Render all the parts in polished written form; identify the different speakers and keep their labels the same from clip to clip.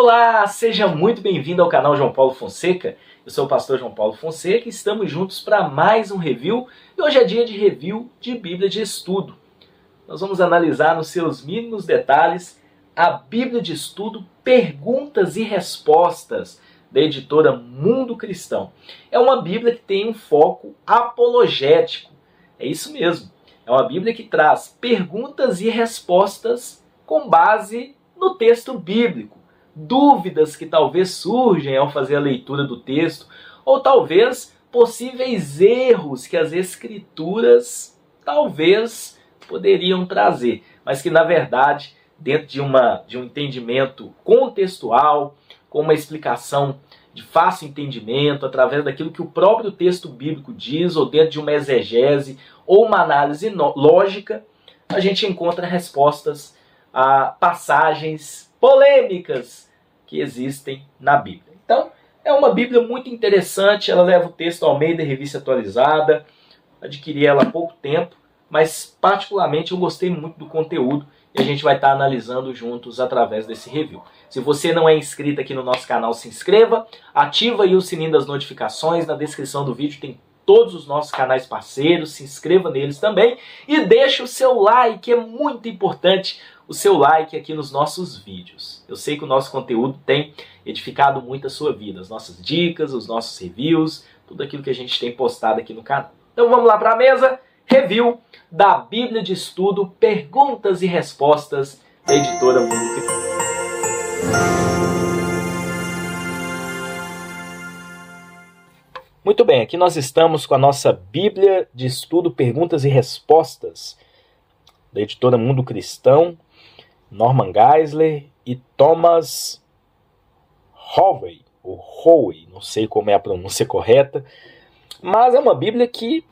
Speaker 1: Olá, seja muito bem-vindo ao canal João Paulo Fonseca. Eu sou o pastor João Paulo Fonseca e estamos juntos para mais um review. E hoje é dia de review de Bíblia de Estudo. Nós vamos analisar nos seus mínimos detalhes a Bíblia de Estudo Perguntas e Respostas, da editora Mundo Cristão. É uma Bíblia que tem um foco apologético. É isso mesmo. É uma Bíblia que traz perguntas e respostas com base no texto bíblico. Dúvidas que talvez surgem ao fazer a leitura do texto, ou talvez possíveis erros que as escrituras talvez poderiam trazer, mas que na verdade, dentro de um entendimento contextual, com uma explicação de fácil entendimento, através daquilo que o próprio texto bíblico diz, ou dentro de uma exegese, ou uma análise lógica, a gente encontra respostas a passagens polêmicas que existem na Bíblia. Então, é uma Bíblia muito interessante, ela leva o texto Almeida Revista Atualizada, adquiri ela há pouco tempo, mas particularmente eu gostei muito do conteúdo e a gente vai estar analisando juntos através desse review. Se você não é inscrito aqui no nosso canal, se inscreva, ativa aí o sininho das notificações, na descrição do vídeo tem todos os nossos canais parceiros, se inscreva neles também e deixe o seu like, é muito importante o seu like aqui nos nossos vídeos. Eu sei que o nosso conteúdo tem edificado muito a sua vida, as nossas dicas, os nossos reviews, tudo aquilo que a gente tem postado aqui no canal. Então vamos lá para a mesa, review da Bíblia de Estudo Perguntas e Respostas da editora Mundo Cristão. Muito bem, aqui nós estamos com a nossa Bíblia de Estudo Perguntas e Respostas da editora Mundo Cristão, Norman Geisler e Thomas Howe, ou Howe, não sei como é a pronúncia correta, mas é uma Bíblia que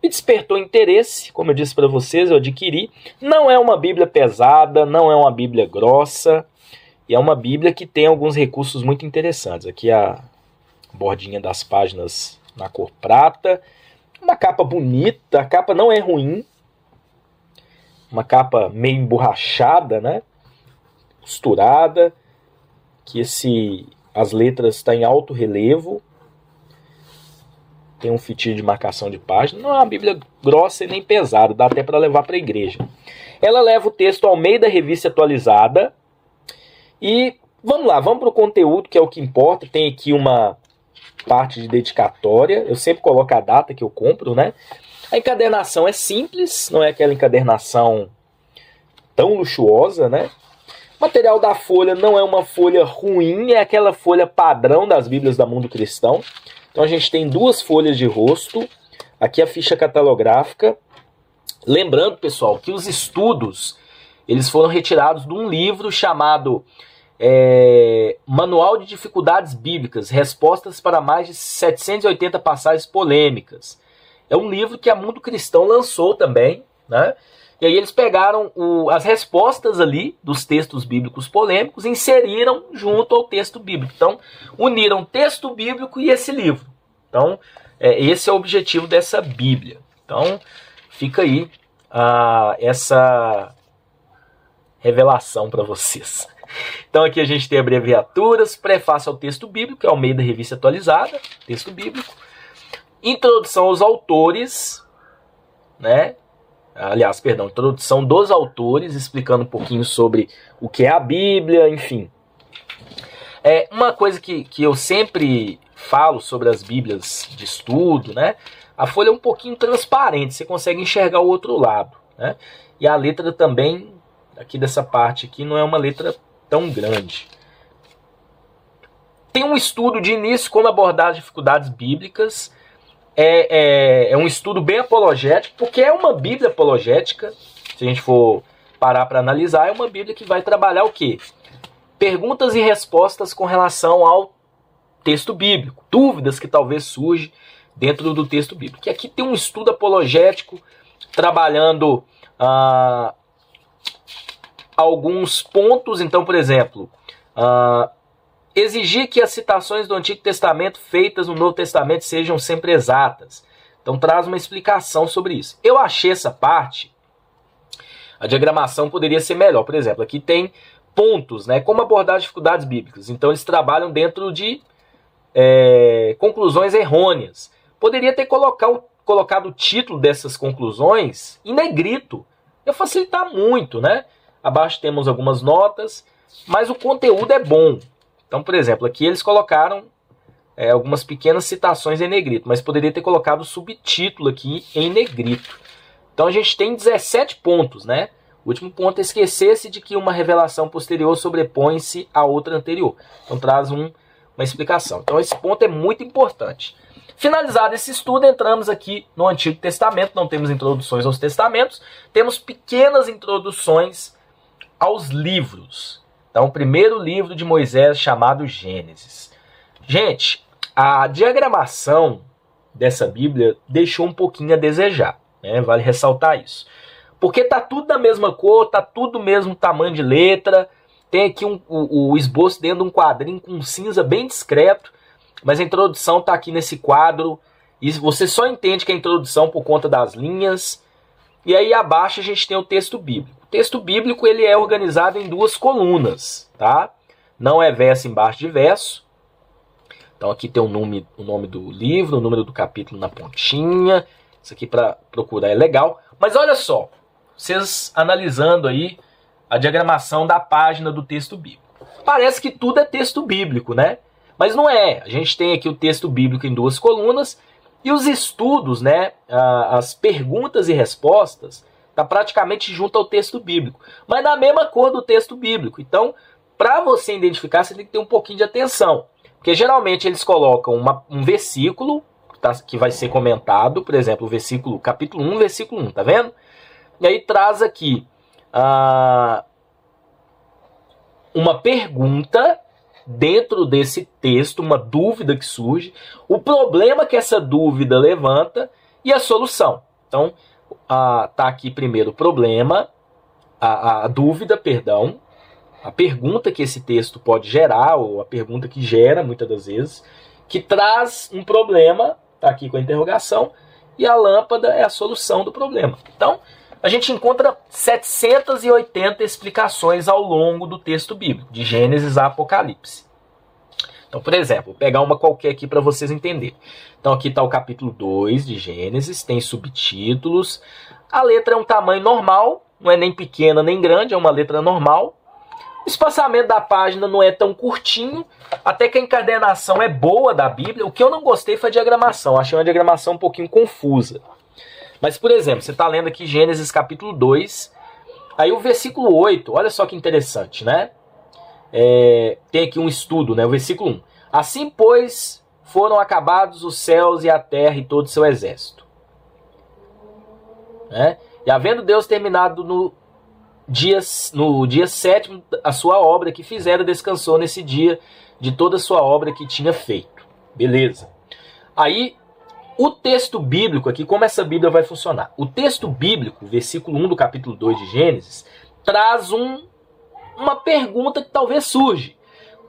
Speaker 1: me despertou interesse, como eu disse para vocês, eu adquiri. Não é uma Bíblia pesada, não é uma Bíblia grossa, e é uma Bíblia que tem alguns recursos muito interessantes. Aqui a bordinha das páginas na cor prata, uma capa bonita, a capa não é ruim, uma capa meio emborrachada, né? Costurada, que as letras estão em alto relevo, tem um fitinho de marcação de página, não é uma Bíblia grossa e nem pesada, dá até para levar para a igreja. Ela leva o texto Almeida Revista Atualizada e vamos lá, vamos para o conteúdo, que é o que importa. Tem aqui uma parte de dedicatória, eu sempre coloco a data que eu compro, né? A encadernação é simples, não é aquela encadernação tão luxuosa, né? O material da folha não é uma folha ruim, é aquela folha padrão das Bíblias da Mundo Cristão. Então a gente tem duas folhas de rosto, aqui a ficha catalográfica. Lembrando, pessoal, que os estudos eles foram retirados de um livro chamado Manual de Dificuldades Bíblicas, Respostas para mais de 780 passagens polêmicas. É um livro que a Mundo Cristão lançou também, né? E aí eles pegaram as respostas ali dos textos bíblicos polêmicos e inseriram junto ao texto bíblico. Então, uniram o texto bíblico e esse livro. Então, esse é o objetivo dessa Bíblia. Então, fica aí essa revelação para vocês. Então, aqui a gente tem abreviaturas, prefácio ao texto bíblico, que é Almeida Revista Atualizada, texto bíblico. Introdução aos autores, né? Aliás, perdão, introdução dos autores, explicando um pouquinho sobre o que é a Bíblia, enfim. Uma coisa que eu sempre falo sobre as Bíblias de estudo, né? A folha é um pouquinho transparente, você consegue enxergar o outro lado, né? E a letra também, aqui dessa parte aqui, não é uma letra tão grande. Tem um estudo de início, como abordar as dificuldades bíblicas. É um estudo bem apologético, porque é uma Bíblia apologética. Se a gente for parar para analisar, é uma Bíblia que vai trabalhar o quê? Perguntas e respostas com relação ao texto bíblico. Dúvidas que talvez surjam dentro do texto bíblico. E aqui tem um estudo apologético, trabalhando alguns pontos. Então, por exemplo, exigir que as citações do Antigo Testamento feitas no Novo Testamento sejam sempre exatas. Então traz uma explicação sobre isso. Eu achei essa parte, a diagramação poderia ser melhor. Por exemplo, aqui tem pontos, né? Como abordar dificuldades bíblicas. Então eles trabalham dentro de conclusões errôneas. Poderia ter colocado o título dessas conclusões em negrito. Ia facilitar muito, né? Abaixo temos algumas notas, mas o conteúdo é bom. Então, por exemplo, aqui eles colocaram algumas pequenas citações em negrito, mas poderia ter colocado o subtítulo aqui em negrito. Então a gente tem 17 pontos, né? O último ponto é esquecer-se de que uma revelação posterior sobrepõe-se à outra anterior. Então traz uma explicação. Então esse ponto é muito importante. Finalizado esse estudo, entramos aqui no Antigo Testamento. Não temos introduções aos testamentos, temos pequenas introduções aos livros. Então, o primeiro livro de Moisés, chamado Gênesis. Gente, a diagramação dessa Bíblia deixou um pouquinho a desejar, né? Vale ressaltar isso. Porque tá tudo da mesma cor, tá tudo do mesmo tamanho de letra. Tem aqui o esboço dentro de um quadrinho com cinza bem discreto. Mas a introdução está aqui nesse quadro. E você só entende que é a introdução por conta das linhas. E aí abaixo a gente tem o texto bíblico. O texto bíblico ele é organizado em 2 colunas, tá? Não é verso embaixo de verso. Então aqui tem o nome do livro, o número do capítulo na pontinha. Isso aqui para procurar é legal. Mas olha só, vocês analisando aí a diagramação da página do texto bíblico. Parece que tudo é texto bíblico, né? Mas não é. A gente tem aqui o texto bíblico em 2 colunas e os estudos, né, as perguntas e respostas, está praticamente junto ao texto bíblico, mas na mesma cor do texto bíblico. Então, para você identificar, você tem que ter um pouquinho de atenção, porque geralmente eles colocam um versículo que vai ser comentado, por exemplo, o capítulo 1, versículo 1, tá vendo? E aí traz aqui uma pergunta dentro desse texto, uma dúvida que surge, o problema que essa dúvida levanta e a solução. Então, tá aqui primeiro o problema, a dúvida, perdão, a pergunta que esse texto pode gerar, ou a pergunta que gera, muitas das vezes, que traz um problema, tá aqui com a interrogação, e a lâmpada é a solução do problema. Então, a gente encontra 780 explicações ao longo do texto bíblico, de Gênesis a Apocalipse. Então, por exemplo, vou pegar uma qualquer aqui para vocês entenderem. Então, aqui está o capítulo 2 de Gênesis, tem subtítulos. A letra é um tamanho normal, não é nem pequena nem grande, é uma letra normal. O espaçamento da página não é tão curtinho, até que a encadernação é boa da Bíblia. O que eu não gostei foi a diagramação, achei uma diagramação um pouquinho confusa. Mas, por exemplo, você está lendo aqui Gênesis capítulo 2, aí o versículo 8, olha só que interessante, né? Tem aqui um estudo, né? O versículo 1. Assim, pois, foram acabados os céus e a terra e todo o seu exército. Né? E havendo Deus terminado no dia 7º a sua obra que fizera, descansou nesse dia de toda a sua obra que tinha feito. Beleza. Aí, o texto bíblico aqui, como essa Bíblia vai funcionar? O texto bíblico, versículo 1 do capítulo 2 de Gênesis, traz uma pergunta que talvez surge.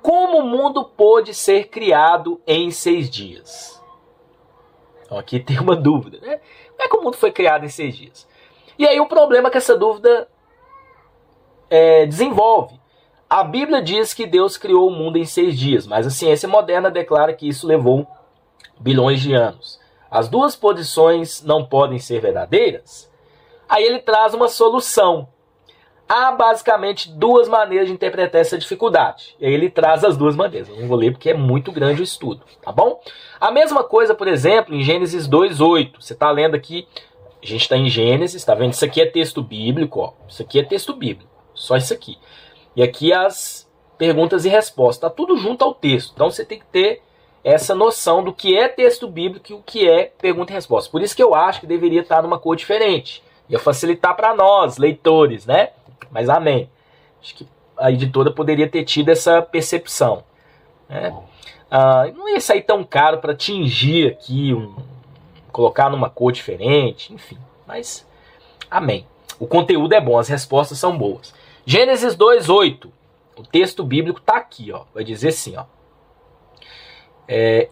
Speaker 1: Como o mundo pôde ser criado em 6 dias? Então, aqui tem uma dúvida, né? Como é que o mundo foi criado em 6 dias? E aí o problema é que essa dúvida desenvolve. A Bíblia diz que Deus criou o mundo em 6 dias, mas a ciência moderna declara que isso levou bilhões de anos. As duas posições não podem ser verdadeiras? Aí ele traz uma solução. Há basicamente 2 maneiras de interpretar essa dificuldade. E aí ele traz as 2 maneiras. Eu não vou ler porque é muito grande o estudo, tá bom? A mesma coisa, por exemplo, em Gênesis 2:8. Você está lendo aqui, a gente está em Gênesis, tá vendo? Isso aqui é texto bíblico, ó. Isso aqui é texto bíblico. Só isso aqui. E aqui as perguntas e respostas. Está tudo junto ao texto. Então você tem que ter essa noção do que é texto bíblico e o que é pergunta e resposta. Por isso que eu acho que deveria estar numa cor diferente. Ia facilitar para nós, leitores, né? Mas amém. Acho que a editora poderia ter tido essa percepção. Né? Não ia sair tão caro para tingir aqui, colocar numa cor diferente, enfim. Mas amém. O conteúdo é bom, as respostas são boas. Gênesis 2:8. O texto bíblico está aqui, ó. Vai dizer assim, ó.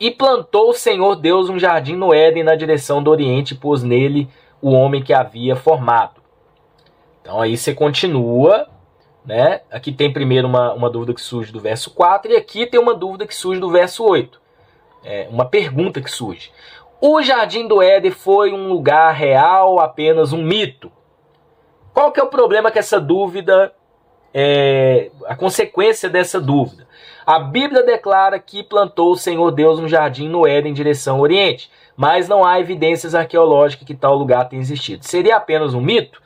Speaker 1: E plantou o Senhor Deus um jardim no Éden na direção do Oriente, e pôs nele o homem que havia formado. Então aí você continua né? Aqui tem primeiro uma dúvida que surge do verso 4 e aqui tem uma dúvida que surge do verso 8. Uma pergunta que surge. O Jardim do Éden foi um lugar real ou apenas um mito? Qual que é o problema com essa dúvida, a consequência dessa dúvida? A Bíblia declara que plantou o Senhor Deus um jardim no Éden em direção ao Oriente, mas não há evidências arqueológicas que tal lugar tenha existido. Seria apenas um mito?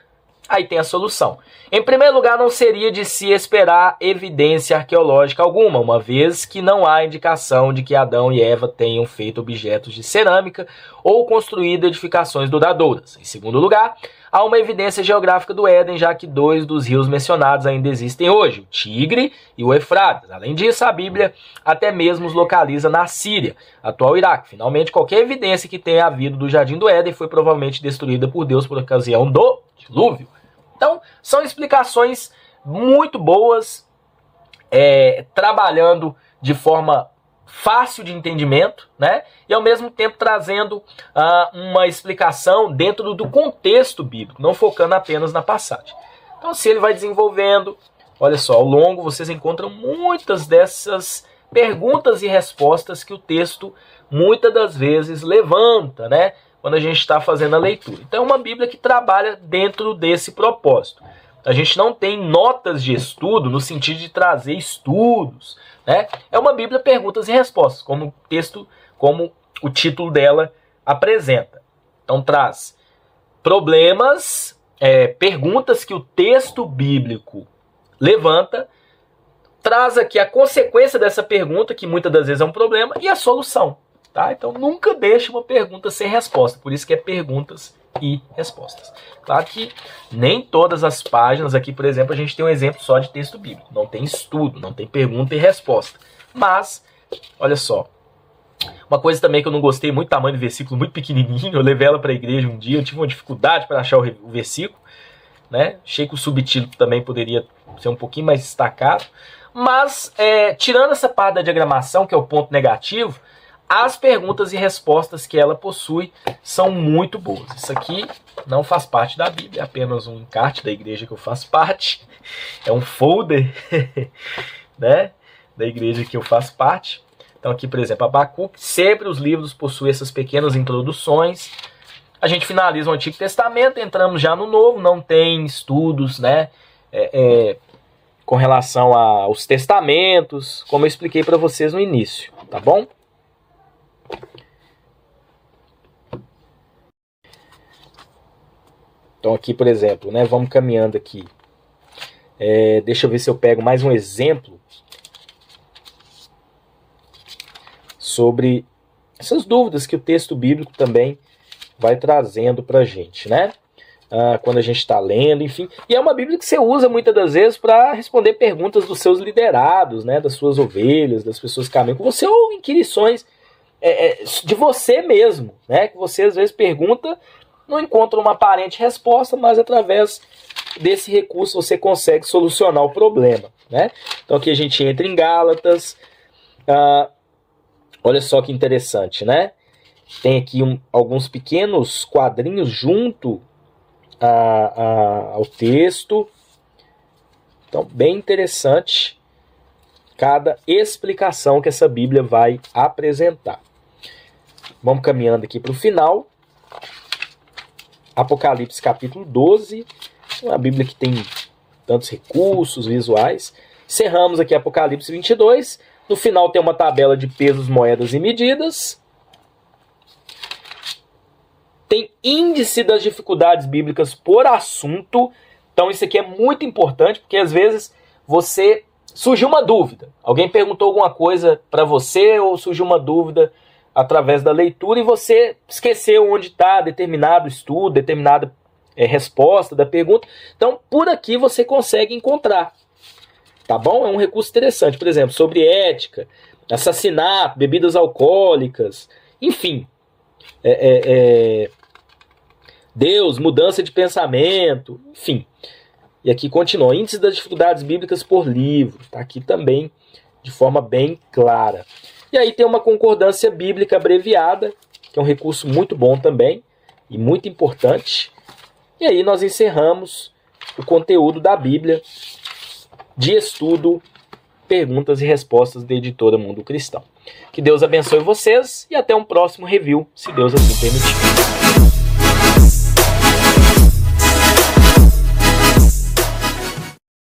Speaker 1: Aí tem a solução. Em primeiro lugar, não seria de se esperar evidência arqueológica alguma, uma vez que não há indicação de que Adão e Eva tenham feito objetos de cerâmica ou construído edificações duradouras. Em segundo lugar, há uma evidência geográfica do Éden, já que 2 dos rios mencionados ainda existem hoje, o Tigre e o Eufrates. Além disso, a Bíblia até mesmo os localiza na Síria, atual Iraque. Finalmente, qualquer evidência que tenha havido do Jardim do Éden foi provavelmente destruída por Deus por ocasião do dilúvio. Então, são explicações muito boas, trabalhando de forma fácil de entendimento, né? E ao mesmo tempo trazendo uma explicação dentro do contexto bíblico, não focando apenas na passagem. Então, se ele vai desenvolvendo, olha só, ao longo vocês encontram muitas dessas perguntas e respostas que o texto muitas das vezes levanta, né? Quando a gente está fazendo a leitura. Então é uma Bíblia que trabalha dentro desse propósito. A gente não tem notas de estudo no sentido de trazer estudos, né? É uma Bíblia perguntas e respostas, como o título dela apresenta. Então traz problemas, perguntas que o texto bíblico levanta, traz aqui a consequência dessa pergunta, que muitas das vezes é um problema, e a solução. Tá? Então nunca deixe uma pergunta sem resposta, por isso que é perguntas e respostas. Claro que nem todas as páginas, aqui por exemplo, a gente tem um exemplo só de texto bíblico, não tem estudo, não tem pergunta e resposta. Mas, olha só, uma coisa também que eu não gostei muito, tamanho do versículo muito pequenininho, eu levei ela para a igreja um dia, eu tive uma dificuldade para achar o versículo, né? Achei que o subtítulo também poderia ser um pouquinho mais destacado, mas tirando essa parte da diagramação, que é o ponto negativo, as perguntas e respostas que ela possui são muito boas. Isso aqui não faz parte da Bíblia, é apenas um encarte da igreja que eu faço parte. É um folder né, da igreja que eu faço parte. Então aqui, por exemplo, Abacuque, sempre os livros possuem essas pequenas introduções. A gente finaliza o Antigo Testamento, entramos já no Novo, não tem estudos, né, com relação aos testamentos, como eu expliquei para vocês no início, tá bom? Então aqui, por exemplo, né, vamos caminhando aqui. Deixa eu ver se eu pego mais um exemplo sobre essas dúvidas que o texto bíblico também vai trazendo para a gente, né? Quando a gente está lendo, enfim. E é uma Bíblia que você usa muitas das vezes para responder perguntas dos seus liderados, né, das suas ovelhas, das pessoas que caminham com você, ou inquirições de você mesmo, né? Que você às vezes pergunta, não encontra uma aparente resposta, mas através desse recurso você consegue solucionar o problema, né? Então aqui a gente entra em Gálatas. Olha só que interessante, né? Tem aqui alguns pequenos quadrinhos junto ao texto. Então, bem interessante cada explicação que essa Bíblia vai apresentar. Vamos caminhando aqui para o final. Apocalipse capítulo 12. Uma Bíblia que tem tantos recursos visuais. Encerramos aqui Apocalipse 22. No final tem uma tabela de pesos, moedas e medidas. Tem índice das dificuldades bíblicas por assunto. Então isso aqui é muito importante, porque às vezes surgiu uma dúvida. Alguém perguntou alguma coisa para você, ou surgiu uma dúvida através da leitura, e você esqueceu onde está determinado estudo, determinada resposta da pergunta. Então, por aqui você consegue encontrar. Tá bom? É um recurso interessante. Por exemplo, sobre ética, assassinato, bebidas alcoólicas, enfim. Deus, mudança de pensamento, enfim. E aqui continua, índice das dificuldades bíblicas por livro. Está aqui também de forma bem clara. E aí tem uma concordância bíblica abreviada, que é um recurso muito bom também, e muito importante. E aí nós encerramos o conteúdo da Bíblia de estudo, perguntas e respostas da editora Mundo Cristão. Que Deus abençoe vocês e até um próximo review, se Deus assim permitir.